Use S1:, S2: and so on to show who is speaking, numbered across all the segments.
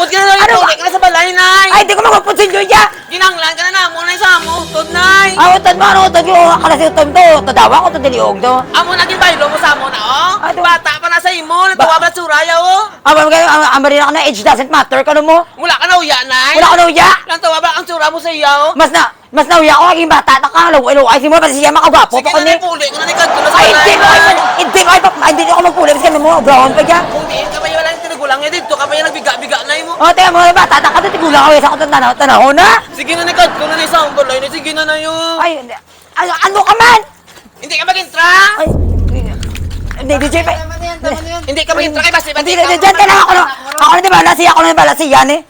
S1: Magupod ka na
S2: Ano
S1: lang,
S2: ba?
S1: ka na sa balay, nay.
S2: Ay, di ko magupod si Julia.
S1: Ginanglan ka na na mo, nay, sa mo, utod, nay.
S2: Ay, utod mo, ano utod ko? Akala si utod to. Tadawa ko to diliog to.
S1: Amo naging baylo mo sa mo na, oh.
S2: Ano?
S1: Bata pa na sa imo, natuwa ba suraya, oh.
S2: Amarin ako na age doesn't matter ka mo.
S1: Wala ka na uya, nay.
S2: Wala ko na uya.
S1: Natuwa ba ang sura mo sa iya, oh.
S2: Mas nauya ako kaging bata na ka. Luway-luway si mo, kasi siya makagapo
S1: Sige
S2: pa ko
S1: na,
S2: ni.
S1: nay, puli ko na ni Kadto na sa
S2: Ay,
S1: balay, nay.
S2: hindi ako magpuli. Kasi kami mo, brown pa dyan.
S1: Kung diin ka pa yung walang tinigulang niya dito, ka pa yung nagbiga-biga na mo.
S2: O, teka mo, bata na ka to. Tigulang ako sa kutang tanaw na.
S1: Sige na, ni Kadto na ni sa balay, nay. Sige na na yun.
S2: Ay, ano ka man?
S1: Hindi ka mag-intra.
S2: Ay, hindi, DJ pa.
S1: Hindi ka mag-intra kay Basti.
S2: Hindi, dyan ka na ako na di ba, ako na ba, yan eh.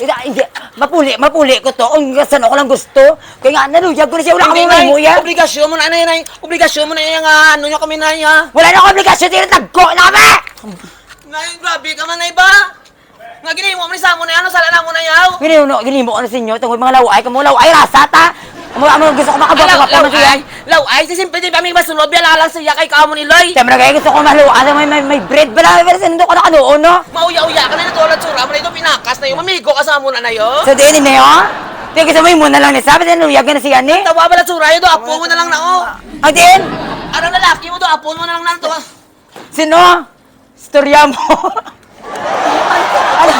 S2: Hindi, mapuli ko to. Kung saan ako lang gusto. Kaya nga, naluyag ko na siya. Wala ka mong mamuya.
S1: Obligasyon mo na, nay. Obligasyon mo na yung ano nyo kami, nay, ha.
S2: Wala na akong obligasyon. Tinatagko na kami!
S1: Nay, grabe ka man, nay, ba? Nga ginimo mo ni sa mo na yan, ano sala mo na yaw?
S2: Ginimo ko na sa inyo. Tungkol mga laway. Kamu laway, rasa ta. Gusto ko makabawa pa na siya.
S1: Laway, si simple di ba may masunod, biala lang siya kay kamo ni Loy.
S2: Siyempre kaya gusto ko maluwa. May bread ba na? Pero sinundo ko na kanoon, no?
S1: Mauya-uya ka na natulad sura mo na ito, pinakas na yun. Mamigo ka sa mo na yun.
S2: So, din na yun? Di gusto mo yung muna lang ni Sabi, naluyag ka na siya ni.
S1: Tawa ba na sura yun, do, apo mo na lang na, oh.
S2: Ang din?
S1: Anong lalaki mo, do, apo mo na lang na, to, ah.
S2: Sino? Storya mo. Ano?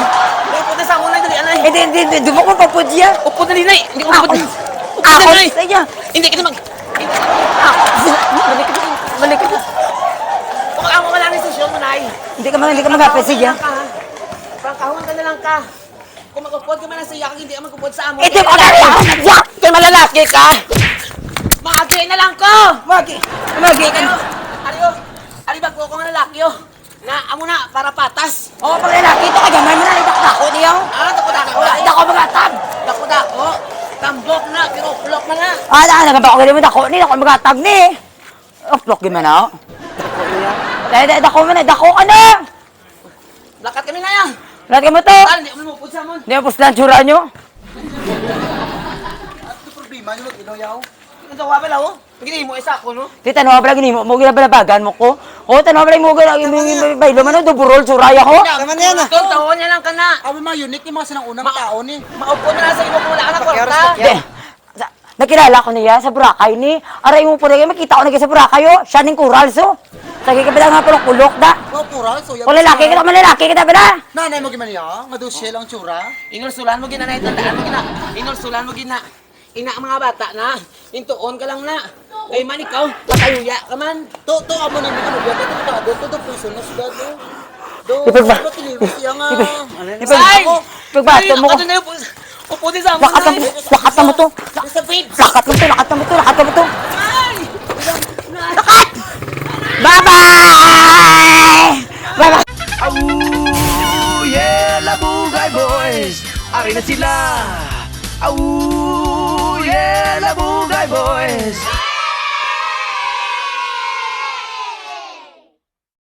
S1: Upo na sa mo na, dali, anay.
S2: Hindi, dumo ko papudya.
S1: Upo na, Linay. Hindi ko upo na.
S2: Ako, saya.
S1: Hindi kita mag...
S2: Balik ka.
S1: Kung ako wala na sesyon mo, nay.
S2: Hindi ka mag-apes siya.
S1: Pangkahon ka na lang ka. Kung mag-upod ka man na siya, hindi ka mag-upod sa amo.
S2: Ito ko na rin!
S1: Kaya malalaki ka. Maagi na lang ko.
S2: Magi ka.
S1: Ari ba ko nga lalaki, oh. Na, amo na, para patas.
S2: Oo, pag lalaki ito, kagamay mo na, itakdako niya.
S1: Dako-dako.
S2: Dako magatag.
S1: Dako-dako. Tambok na, pero flop na na.
S2: Nagabako galing mo dako ni, dako magatag ni. Flok gimana? Dako mo na, dako ka na.
S1: Lakat kami na yan.
S2: Lahat ka mo to.
S1: Tal, hindi mo lumupod sa mon.
S2: Hindi mo puslan tsura nyo.
S1: Ito problema nyo, mag-inaw Ang tawa pala, oh. Pagkini mo, isa ako, no?
S2: Di tanong ka pala ginimo mo, ginabalabagan mo ko. O, tanong ka pala mo, baylo man, duburol, tsuraya ko.
S1: Naman yan, ah. Taon niya lang ka na.
S3: Abi mga unique ni mga sinang unang tao ni.
S1: Maupo na lang sa imo kung wala ka na kwarta.
S2: Nakilala ko niya sa Boracay ni. Aray mo po na makita ko na sa Boracay, oh. Siya ning Corals, oh. Sagi ka ba nga pala kulok da?
S3: Wow, pura. So,
S2: Kung lalaki kita, malalaki kita ba na?
S3: nanay mo gimana ya? Madusyel ang tsura.
S1: Inursulan mo gina na itandaan mo gina. Inursulan mo gina. Ina ang mga bata na. Intuon ka lang na. Kay man ikaw, patayuya ka man.
S3: To amo ni ano ba to puso na sila do. Do.
S2: Ipagba.
S3: Siya nga.
S1: Ay!
S2: Pagbato mo ko.
S1: Ako na yung upo din sa
S2: Lakat mo to.
S1: Sa page.
S2: Lakat mo to.
S1: Ay!
S2: Lakat! Bye-bye! Bye-bye!
S4: Oh yeah, Labugay Boys! Ari na sila! Oh yeah, Labugay Boys!